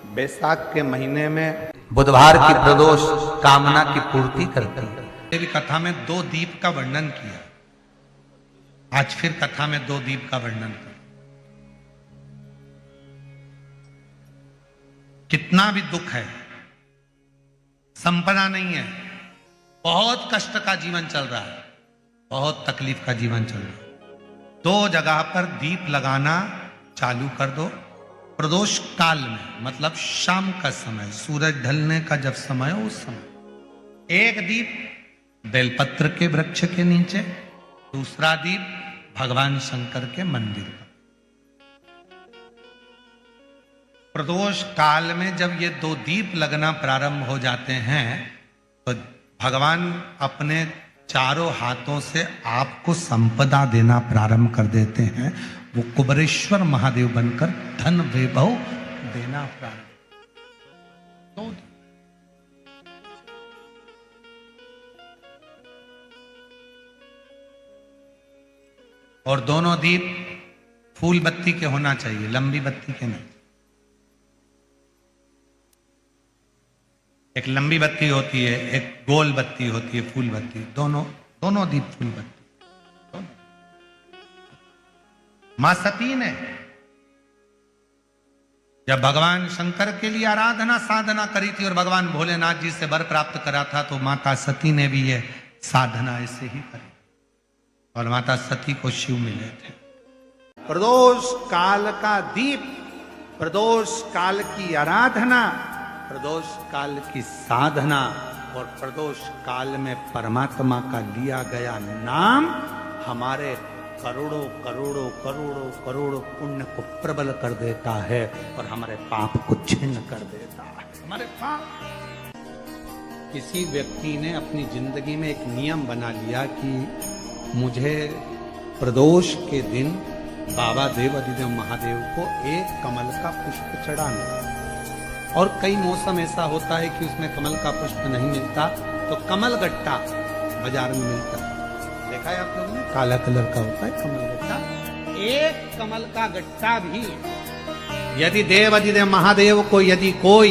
बैसाख के महीने में बुधवार की प्रदोष कामना की पूर्ति करती है। देवी कथा में 2 दीप का वर्णन किया, आज फिर कथा में 2 दीप का वर्णन कर। कितना भी दुख है, संपदा नहीं है, बहुत कष्ट का जीवन चल रहा है, बहुत तकलीफ का जीवन चल रहा है, 2 जगह पर दीप लगाना चालू कर दो। प्रदोष काल में मतलब शाम का समय, सूरज ढलने का जब समय हो उस समय एक दीप बेलपत्र के वृक्ष के नीचे, दूसरा दीप भगवान शंकर के मंदिर पर। प्रदोष काल में जब ये 2 दीप लगना प्रारंभ हो जाते हैं तो भगवान अपने चारों हाथों से आपको संपदा देना प्रारंभ कर देते हैं। वो कुबरेश्वर महादेव बनकर धन वैभव देना प्रारंभ। तो और दोनों दीप फूल बत्ती के होना चाहिए, लंबी बत्ती के नहीं। एक लंबी बत्ती होती है, एक गोल बत्ती होती है, फूल बत्ती। दोनों दीप फूल बत्ती। मां सती ने जब भगवान शंकर के लिए आराधना साधना करी थी और भगवान भोलेनाथ जी से वर प्राप्त करा था, तो माता सती ने भी ये साधना ऐसे ही करी और माता सती को शिव मिले थे। प्रदोष काल का दीप, प्रदोष काल की आराधना, प्रदोष काल की साधना और प्रदोष काल में परमात्मा का लिया गया नाम हमारे करोड़ों करोड़ों करोड़ों करोड़ों पुण्य को प्रबल कर देता है और हमारे पाप को छिन्न कर देता है। हमारे पाप। किसी व्यक्ति ने अपनी जिंदगी में एक नियम बना लिया कि मुझे प्रदोष के दिन बाबा देवाधिदेव महादेव को एक कमल का पुष्प चढ़ाना। और कई मौसम ऐसा होता है कि उसमें कमल का पुष्प नहीं मिलता तो कमल गट्टा बाजार में मिलता है, देखा है आप लोगों ने, काला कलर का होता है कमल गट्टा। एक कमल का गट्टा भी यदि देवाधिदेव महादेव को, यदि कोई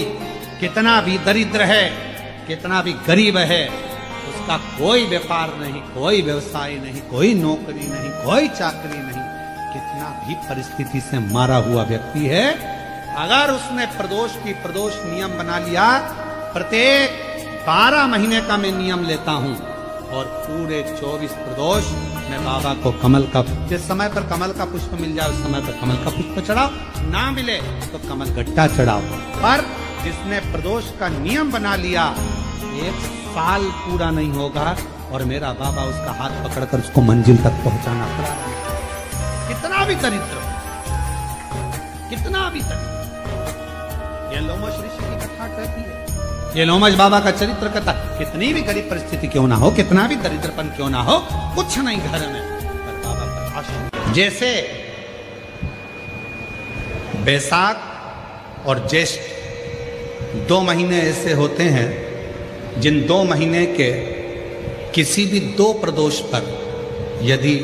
कितना भी दरिद्र है, कितना भी गरीब है, उसका कोई व्यापार नहीं, कोई व्यवसाय नहीं, कोई नौकरी नहीं, कोई चाकरी नहीं, कितना भी परिस्थिति से मारा हुआ व्यक्ति है, अगर उसने प्रदोष नियम बना लिया, प्रत्येक 12 महीने का मैं नियम लेता हूं और पूरे 24 प्रदोष मैं बाबा को कमल का, जिस समय पर कमल का पुष्प मिल जाए उस समय पर कमल का पुष्प चढ़ाओ, ना मिले तो कमल गट्टा चढ़ाओ। पर जिसने प्रदोष का नियम बना लिया, 1 साल पूरा नहीं होगा और मेरा बाबा उसका हाथ पकड़कर उसको मंजिल तक पहुंचाना पड़ा। कितना भी दरिद्र, कितना भी दरिद्र। ये लोमश ऋषि की कथा कहती है, ये लोमश बाबा का चरित्र कहता, कितनी भी गरीब परिस्थिति क्यों ना हो, कितना भी दरिद्रपन क्यों ना हो, कुछ नहीं घर में, पर बाबा पर आशा। जैसे बैसाख और ज्येष्ठ 2 महीने ऐसे होते हैं जिन 2 महीने के किसी भी 2 प्रदोष पर यदि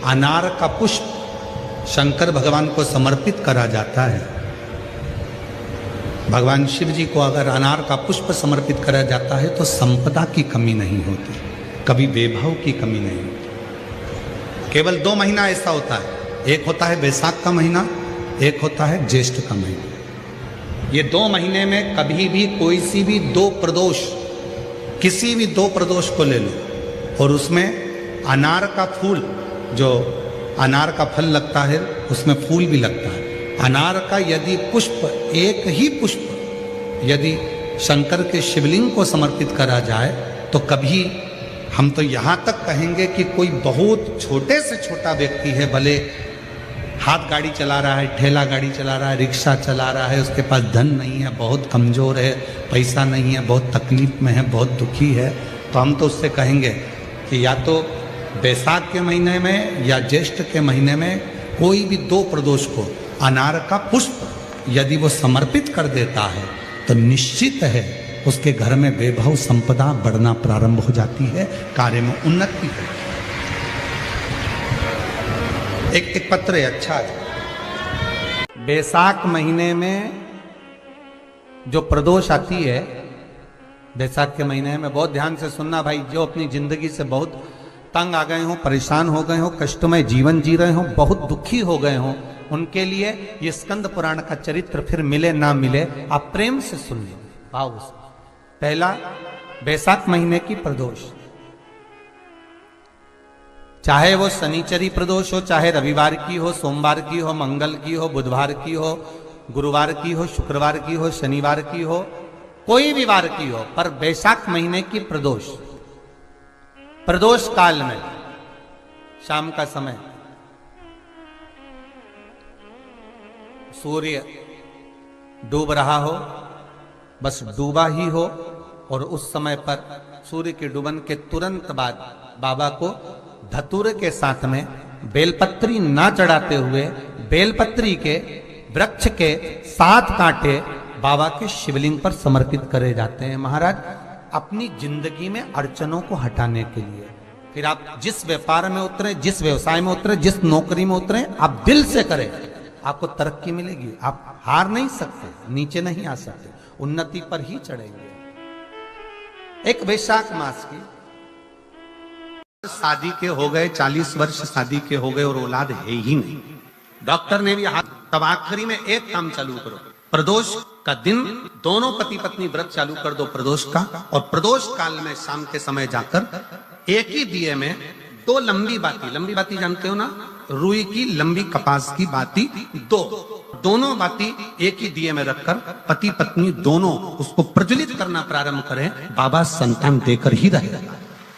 अनार का पुष्प शंकर भगवान को समर्पित करा जाता है, भगवान शिव जी को अगर अनार का पुष्प समर्पित करा जाता है तो संपदा की कमी नहीं होती, कभी वैभव की कमी नहीं होती। केवल 2 महीना ऐसा होता है, एक होता है बैसाख का महीना, एक होता है ज्येष्ठ का महीना। ये 2 महीने में कभी भी कोई सी भी 2 प्रदोष, किसी भी 2 प्रदोष को ले लो और उसमें अनार का फूल, जो अनार का फल लगता है उसमें फूल भी लगता है, अनार का यदि पुष्प, एक ही पुष्प यदि शंकर के शिवलिंग को समर्पित करा जाए तो कभी, हम तो यहाँ तक कहेंगे कि कोई बहुत छोटे से छोटा व्यक्ति है, भले हाथ गाड़ी चला रहा है, ठेला गाड़ी चला रहा है, रिक्शा चला रहा है, उसके पास धन नहीं है, बहुत कमज़ोर है, पैसा नहीं है, बहुत तकलीफ में है, बहुत दुखी है, तो हम तो उससे कहेंगे कि या तो बैसाख के महीने में या ज्येष्ठ के महीने में कोई भी 2 प्रदोष को अनार का पुष्प यदि वो समर्पित कर देता है तो निश्चित है उसके घर में वैभव संपदा बढ़ना प्रारंभ हो जाती है, कार्य में उन्नति है। एक पत्र है, अच्छा है। बैसाख महीने में जो प्रदोष आती है बैसाख के महीने में, बहुत ध्यान से सुनना भाई, जो अपनी जिंदगी से बहुत तंग आ गए हो, परेशान हो गए हो, कष्टमय जीवन जी रहे हो, बहुत दुखी हो गए हो, उनके लिए ये स्कंद पुराण का चरित्र फिर मिले ना मिले, आप प्रेम से सुन लो भाव से। पहला, बैसाख महीने की प्रदोष, चाहे वो शनिचरी प्रदोष हो, चाहे रविवार की हो, सोमवार की हो, मंगल की हो, बुधवार की हो, गुरुवार की हो, शुक्रवार की हो, शनिवार की हो, कोई भी वार की हो, पर बैसाख महीने की प्रदोष, प्रदोष काल में शाम का समय सूर्य डूब रहा हो, बस डूबा ही हो, और उस समय पर सूर्य के डूबन के तुरंत बाद बाबा को धतूरे के साथ में बेलपत्री ना चढ़ाते हुए बेलपत्री के वृक्ष के 7 कांटे बाबा के शिवलिंग पर समर्पित करे जाते हैं महाराज, अपनी जिंदगी में अड़चनों को हटाने के लिए। फिर आप जिस व्यापार में उतरे, जिस व्यवसाय में उतरे, जिस नौकरी में उतरे, आप दिल से करें, आपको तरक्की मिलेगी। आप हार नहीं सकते, नीचे नहीं आ सकते, उन्नति पर ही चढ़ेंगे। एक वैशाख मास की शादी के हो गए 40 वर्ष, शादी के हो गए और औलाद है ही नहीं, डॉक्टर ने भी हाथ, तब आखिरी में एक काम चालू करो, प्रदोष का दिन दोनों पति पत्नी व्रत चालू कर दो प्रदोष का, और प्रदोष काल में शाम के समय जाकर एक ही दिए में 2 लंबी बाती जानते हो ना, रुई की लंबी कपास की बाती, दोनों बाती एक ही दिए में रखकर पति पत्नी दोनों उसको प्रज्वलित करना प्रारंभ करें, बाबा संतान देकर ही रहेगा,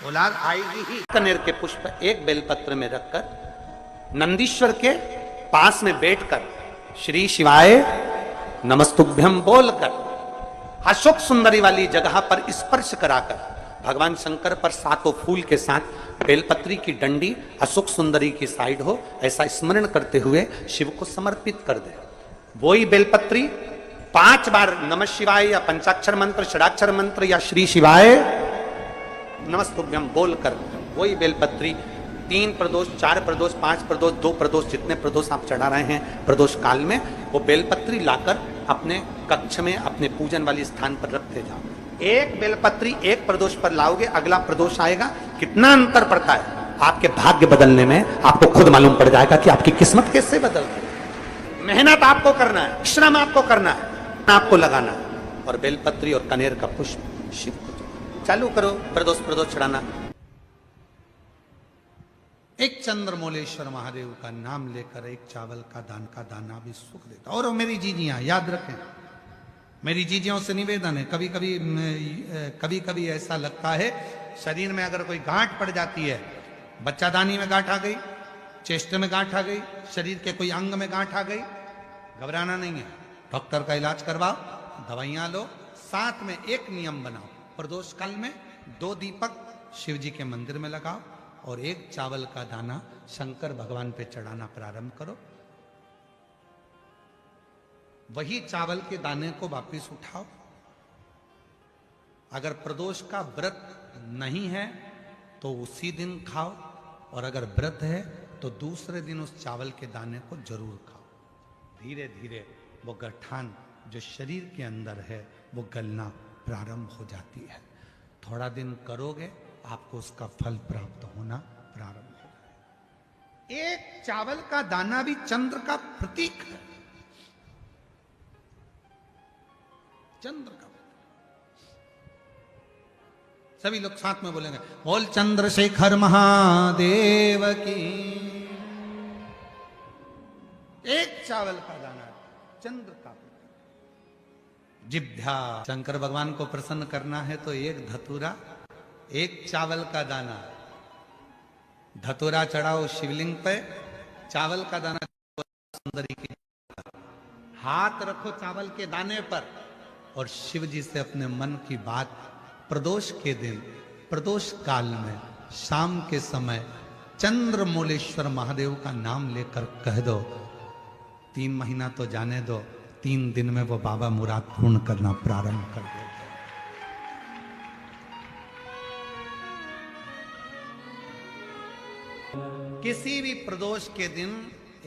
औलाद आएगी ही। कनेर के पुष्प एक बेलपत्र में रखकर नंदीश्वर के पास में बैठकर श्री शिवाय नमस्तुभ्यम बोलकर अशोक सुंदरी वाली जगह पर स्पर्श कराकर भगवान शंकर पर 7 फूल के साथ बेलपत्री की डंडी अशोक सुंदरी की साइड हो, ऐसा स्मरण करते हुए शिव को समर्पित कर दे। वही बेलपत्री 5 बार नमः शिवाय या पंचाक्षर मंत्र, षडाक्षर मंत्र या श्री शिवाय नमस्तुभ्यम बोलकर वही बेलपत्री 3 प्रदोष, 4 प्रदोष, 5 प्रदोष, 2 प्रदोष, जितने प्रदोष आप चढ़ा रहे हैं प्रदोष काल में, वो बेलपत्री लाकर अपने कक्ष में अपने पूजन वाली स्थान पर रखते जाओ। एक बेलपत्री एक प्रदोष पर लाओगे, अगला प्रदोष आएगा, कितना अंतर पड़ता है आपके भाग्य बदलने में, आपको खुद मालूम पड़ जाएगा कि आपकी किस्मत कैसे बदल रही। मेहनत आपको करना है, श्रम आपको करना है, आपको लगाना है, और बेलपत्री और कनेर का पुष्प शिव को चालू करो प्रदोष चढ़ाना। एक चंद्रमौलेश्वर महादेव का नाम लेकर एक चावल का दाना भी सुख देता। और मेरी जीजियां याद रखें, मेरी जीजियों से निवेदन है, कभी कभी ऐसा लगता है शरीर में अगर कोई गांठ पड़ जाती है, बच्चादानी में गांठ आ गई, चेस्ट में गांठ आ गई, शरीर के कोई अंग में गांठ आ गई, घबराना नहीं है, डॉक्टर का इलाज करवाओ, दवाइयां लो, साथ में एक नियम बनाओ, प्रदोष काल में 2 दीपक शिव जी के मंदिर में लगाओ और एक चावल का दाना शंकर भगवान पे चढ़ाना प्रारंभ करो। वही चावल के दाने को वापिस उठाओ। अगर प्रदोष का व्रत नहीं है तो उसी दिन खाओ, और अगर व्रत है तो दूसरे दिन उस चावल के दाने को जरूर खाओ। धीरे धीरे वो गठान जो शरीर के अंदर है वो गलना प्रारंभ हो जाती है। थोड़ा दिन करोगे आपको उसका फल प्राप्त होना प्रारंभ होगा। एक चावल का दाना भी चंद्र का प्रतीक है, चंद्र का। सभी लोग साथ में बोलेंगे, बोल चंद्रशेखर महादेव की। एक चावल का दाना चंद्र का प्रतीक। जिभ्या शंकर भगवान को प्रसन्न करना है तो एक धतूरा, एक चावल का दाना, धतूरा चढ़ाओ शिवलिंग पे, चावल का दाना सुंदरी की, हाथ रखो चावल के दाने पर और शिव जी से अपने मन की बात प्रदोष के दिन, प्रदोष काल में शाम के समय चंद्रमौलेश्वर महादेव का नाम लेकर कह दो। 3 महीना तो जाने दो, 3 दिन में वो बाबा मुराद पूर्ण करना प्रारंभ कर दे। किसी भी प्रदोष के दिन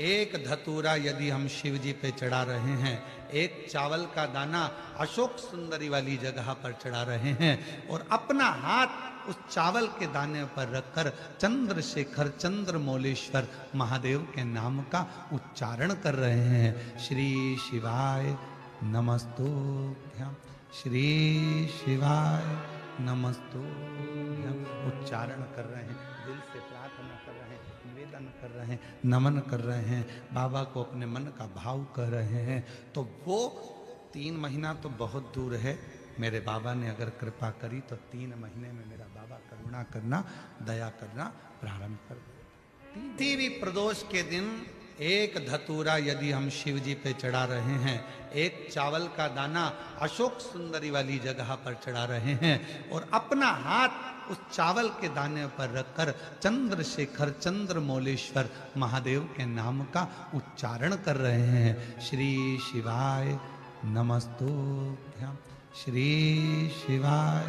एक धतूरा यदि हम शिव जी पे चढ़ा रहे हैं, एक चावल का दाना अशोक सुंदरी वाली जगह पर चढ़ा रहे हैं और अपना हाथ उस चावल के दाने पर रखकर चंद्रशेखर चंद्रमौलेश्वर महादेव के नाम का उच्चारण कर रहे हैं। श्री शिवाय नमस्तुभ्यं, श्री शिवाय नमस्तुभ्यं उच्चारण कर रहे हैं, दिल से प्रार्थना कर रहे हैं, निवेदन कर रहे हैं, नमन कर रहे हैं, बाबा को अपने मन का भाव कर रहे हैं। तो वो 3 महीना तो बहुत दूर है, मेरे बाबा ने अगर कृपा करी तो 3 महीने में मेरा बाबा करुणा करना, दया करना प्रारंभ कर दे। किसी भी प्रदोष के दिन एक धतूरा यदि हम शिव जी पे चढ़ा रहे हैं, एक चावल का दाना अशोक सुंदरी वाली जगह पर चढ़ा रहे हैं और अपना हाथ उस चावल के दाने पर रखकर चंद्रशेखर चंद्रमौलेश्वर महादेव के नाम का उच्चारण कर रहे हैं। श्री शिवाय नमस्तुभ्यं, श्री शिवाय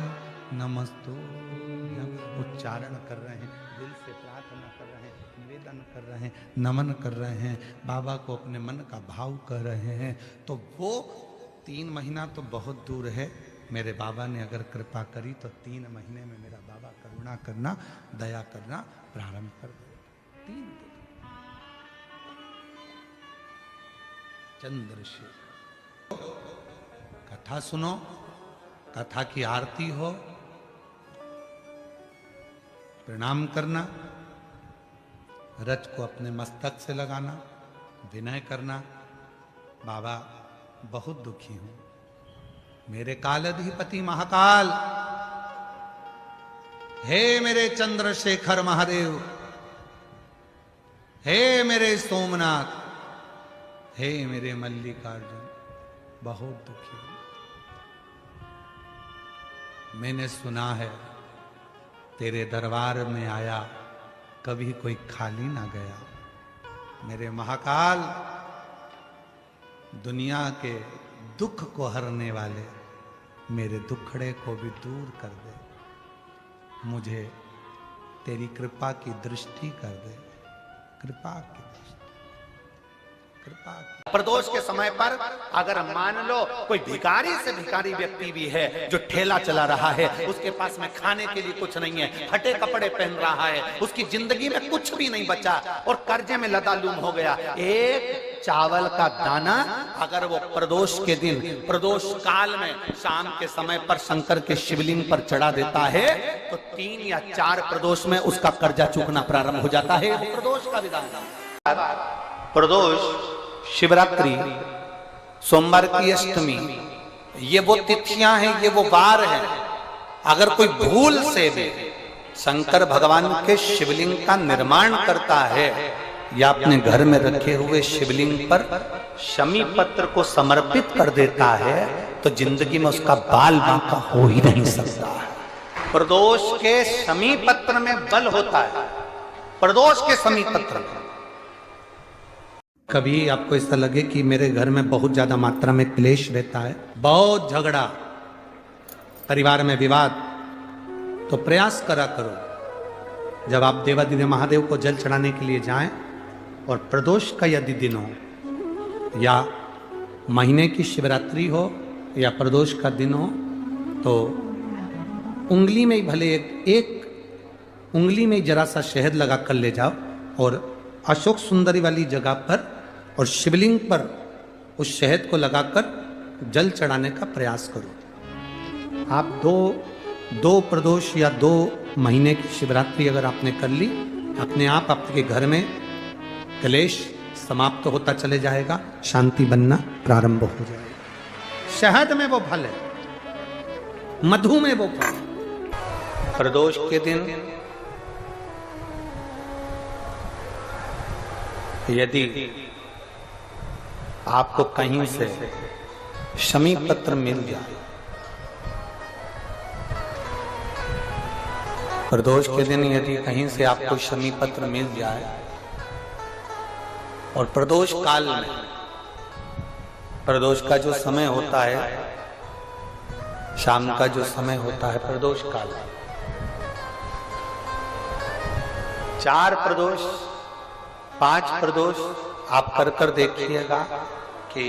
नमस्तुभ्यं उच्चारण कर रहे हैं, दिल से प्रार्थना कर रहे हैं, निवेदन कर रहे हैं, नमन कर रहे हैं, बाबा को अपने मन का भाव कर रहे हैं। तो वो 3 महीना तो बहुत दूर है, मेरे बाबा ने अगर कृपा करी तो 3 महीने में मेरा बाबा करुणा करना, दया करना प्रारंभ कर दे। 3 चंद्रशेखर कथा सुनो, कथा की आरती हो, प्रणाम करना, रज को अपने मस्तक से लगाना, विनय करना। बाबा बहुत दुखी हूं, मेरे कालाधिपति महाकाल, हे मेरे चंद्रशेखर महादेव, हे मेरे सोमनाथ, हे मेरे मल्लिकार्जुन, बहुत दुखी हूं। मैंने सुना है तेरे दरबार में आया कभी कोई खाली ना गया। मेरे महाकाल, दुनिया के दुख को हरने वाले मेरे दुखड़े को भी दूर कर दे, मुझे तेरी कृपा की दृष्टि कर दे, कृपा की दृष्टि, कृपा की। प्रदोष के समय पर अगर मान लो कोई भिखारी से भिखारी व्यक्ति भी है जो ठेला चला रहा है, उसके पास में खाने के लिए कुछ नहीं है, फटे कपड़े पहन रहा है, उसकी जिंदगी में कुछ भी नहीं बचा और कर्जे में लदालूम हो गया, एक चावल का दाना अगर वो प्रदोष के दिन, प्रदोष काल में शाम के समय पर शंकर के शिवलिंग पर चढ़ा देता है तो 3 या 4 प्रदोष में उसका कर्जा चूकना प्रारंभ हो जाता है। प्रदोष का विधान। प्रदोष, शिवरात्रि, सोमवार की अष्टमी, ये वो तिथियां हैं, ये वो वार हैं। अगर कोई भूल से भी शंकर भगवान के शिवलिंग का निर्माण करता है या अपने घर में रखे हुए शिवलिंग पर शमी पत्र को समर्पित कर देता है तो जिंदगी में उसका बाल बांका हो ही नहीं सकता है। प्रदोष के शमी पत्र में बल होता है, प्रदोष के शमी पत्र में। कभी आपको ऐसा लगे कि मेरे घर में बहुत ज्यादा मात्रा में क्लेश रहता है, बहुत झगड़ा, परिवार में विवाद, तो प्रयास करा करो जब आप देवादिदेव महादेव को जल चढ़ाने के लिए जाएं और प्रदोष का यदि दिन हो या महीने की शिवरात्रि हो या प्रदोष का दिन हो तो उंगली में ही भले एक उंगली में जरा सा शहद लगा कर ले जाओ और अशोक सुंदरी वाली जगह पर और शिवलिंग पर उस शहद को लगाकर जल चढ़ाने का प्रयास करो। आप दो प्रदोष या 2 महीने की शिवरात्रि अगर आपने कर ली, अपने आप आपके घर में क्लेश समाप्त होता चले जाएगा, शांति बनना प्रारंभ हो जाएगा। शहद में वो फल है, मधु में वो फल है। प्रदोष के दिन यदि आपको कहीं से शमी पत्र मिल जाए, प्रदोष के दिन यदि कहीं से आपको शमी पत्र मिल जाए और प्रदोष काल में, प्रदोष का जो समय होता है, शाम का जो समय होता है प्रदोष काल, 4 प्रदोष, 5 प्रदोष, आप कर देखिएगा कि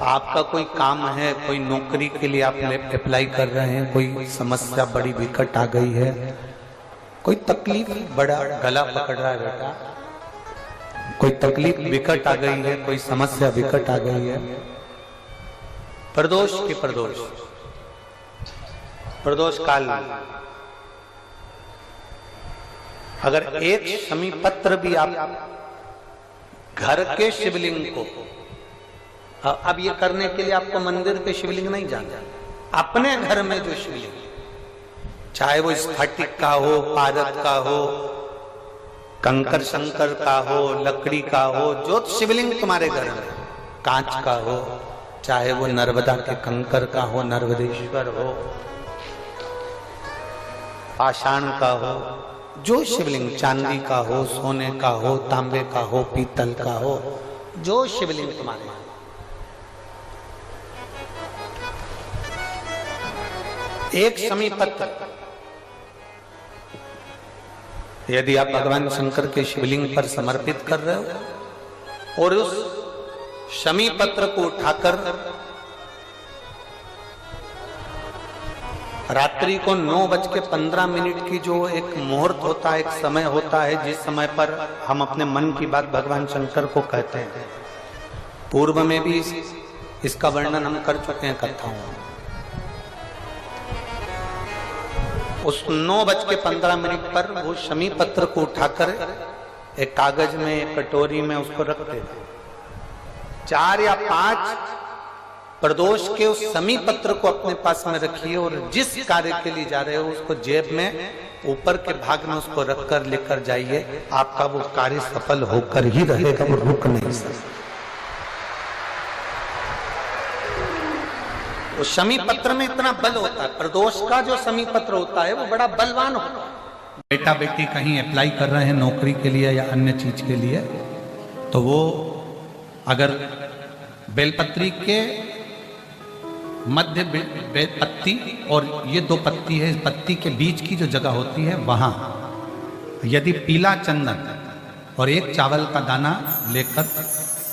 आपका कोई काम है, कोई नौकरी के लिए आप अप्लाई कर रहे हैं, कोई समस्या बड़ी विकट आ गई है, कोई तकलीफ, बड़ा गला पकड़ रहा है बेटा, कोई तकलीफ विकट आ गई है, कोई समस्या विकट आ गई है, प्रदोष के प्रदोष काल, अगर एक शमी पत्र भी आप घर के शिवलिंग को, अब ये करने के लिए आपको मंदिर के शिवलिंग नहीं जाना, अपने घर में जो शिवलिंग, चाहे वो स्फटिक का हो, पारद का हो, कंकर शंकर का हो, लकड़ी का हो, जो शिवलिंग तुम्हारे घर में, कांच का हो, चाहे वो नर्मदा के कंकर का हो, नर्मदेश्वर हो, पाषाण का हो, जो शिवलिंग चांदी का हो, सोने का हो, तांबे का हो, पीतल का हो, जो शिवलिंग तुम्हारे, एक शमी पत्र यदि आप भगवान शंकर के शिवलिंग पर समर्पित कर रहे हो और उस शमी पत्र को उठाकर रात्रि को 9:15 की जो एक मुहूर्त होता है, एक समय होता है, जिस समय पर हम अपने मन की बात भगवान शंकर को कहते हैं, पूर्व में भी इसका वर्णन हम कर चुके हैं कथाओं में। उस 9:15 पर वो शमी पत्र को उठाकर एक कागज में, एक कटोरी में उसको रखते थे। 4 या 5 प्रदोष के उस शमी पत्र को अपने पास में रखिए और जिस कार्य के लिए जा रहे हो उसको जेब में ऊपर के भाग में उसको रखकर लेकर जाइए, आपका वो कार्य सफल होकर ही रहेगा, वो रुक नहीं सकता। उस शमी पत्र में इतना बल होता है, प्रदोष का जो शमी पत्र होता है वो बड़ा बलवान होता है। बेटा बेटी कहीं अप्लाई कर रहे हैं नौकरी के लिए या अन्य चीज के लिए, तो वो अगर बेलपत्री के मध्य पत्ती और ये 2 पत्ती है, पत्ती के बीच की जो जगह होती है वहां यदि पीला चंदन और 1 चावल का दाना लेकर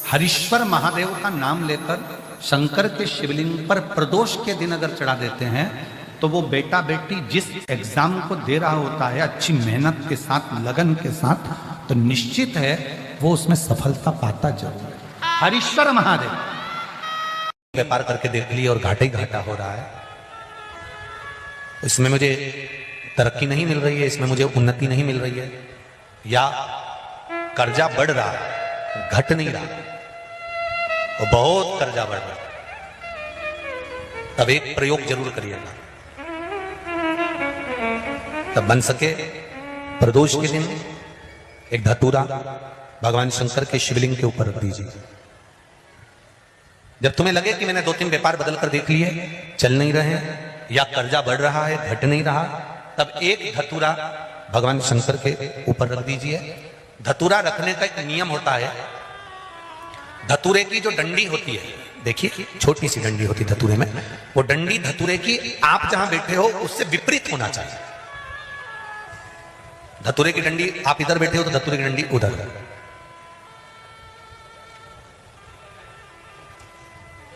हरीश्वर महादेव का नाम लेकर शंकर के शिवलिंग पर प्रदोष के दिन अगर चढ़ा देते हैं तो वो बेटा बेटी जिस एग्जाम को दे रहा होता है अच्छी मेहनत के साथ, लगन के साथ, तो निश्चित है वो उसमें सफलता पाता जरूर है। हरीश्वर महादेव व्यापार करके देख लिया और घाटा ही घाटा हो रहा है, इसमें मुझे तरक्की नहीं मिल रही है, इसमें मुझे उन्नति नहीं मिल रही है, या कर्जा बढ़ रहा है, घट नहीं रहा, और बहुत कर्जा बढ़ रहा है, तब एक प्रयोग जरूर करिएगा। तब बन सके प्रदोष के दिन एक धतूरा भगवान शंकर के शिवलिंग के ऊपर रख दीजिए। जब तुम्हें लगे कि मैंने 2-3 व्यापार बदल कर देख लिए, चल नहीं रहे, या कर्जा बढ़ रहा है, घट नहीं रहा, तब एक धतूरा भगवान शंकर के ऊपर रख दीजिए। धतूरा रखने का एक नियम होता है, धतूरे की जो डंडी होती है, देखिए छोटी सी डंडी होती है धतूरे में, वो डंडी धतूरे की आप जहां बैठे हो उससे विपरीत होना चाहिए। धतूरे की डंडी आप इधर बैठे हो तो धतूरे की डंडी उधर।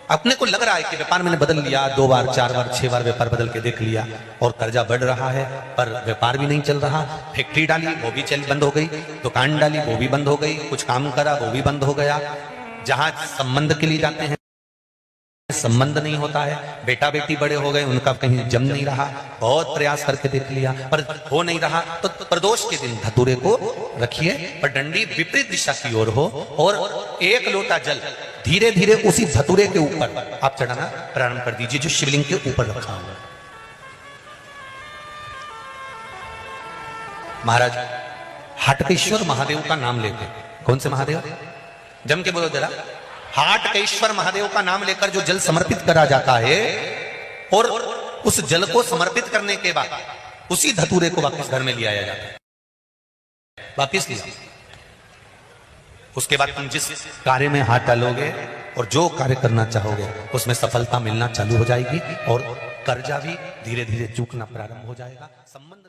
अपने को लग रहा है कि व्यापार मैंने बदल लिया, 2 बार 4 बार 6 बार व्यापार बदल के देख लिया और कर्जा बढ़ रहा है, पर व्यापार भी नहीं चल रहा। फैक्ट्री डाली वो भी बंद हो गई, दुकान डाली वो भी बंद हो गई, कुछ काम करा वो भी बंद हो गया, जहां संबंध के लिए जाते हैं संबंध नहीं होता है, बेटा बेटी बड़े हो गए, उनका कहीं जम नहीं रहा, बहुत प्रयास करके देख लिया पर हो नहीं रहा। तो प्रदोष के दिन धतूरे को रखिए पर डंडी विपरीत दिशा की ओर हो और 1 लोटा जल धीरे धीरे उसी धतूरे के ऊपर आप चढ़ाना प्रारंभ कर दीजिए जो शिवलिंग के ऊपर रखा हुआ है। महाराज हाटकेश्वर महादेव का नाम लेते, कौन से महादेव? जम के बोलो जरा। हाटकेश्वर महादेव का नाम लेकर जो जल समर्पित करा जाता है और उस जल को समर्पित करने के बाद उसी धतूरे को वापस घर में ले आया जाता है, वापस लिया। उसके बाद तुम जिस कार्य में हाथ डालोगे और जो कार्य करना चाहोगे उसमें सफलता मिलना चालू हो जाएगी और कर्जा भी धीरे धीरे चूकना प्रारंभ हो जाएगा। संबंध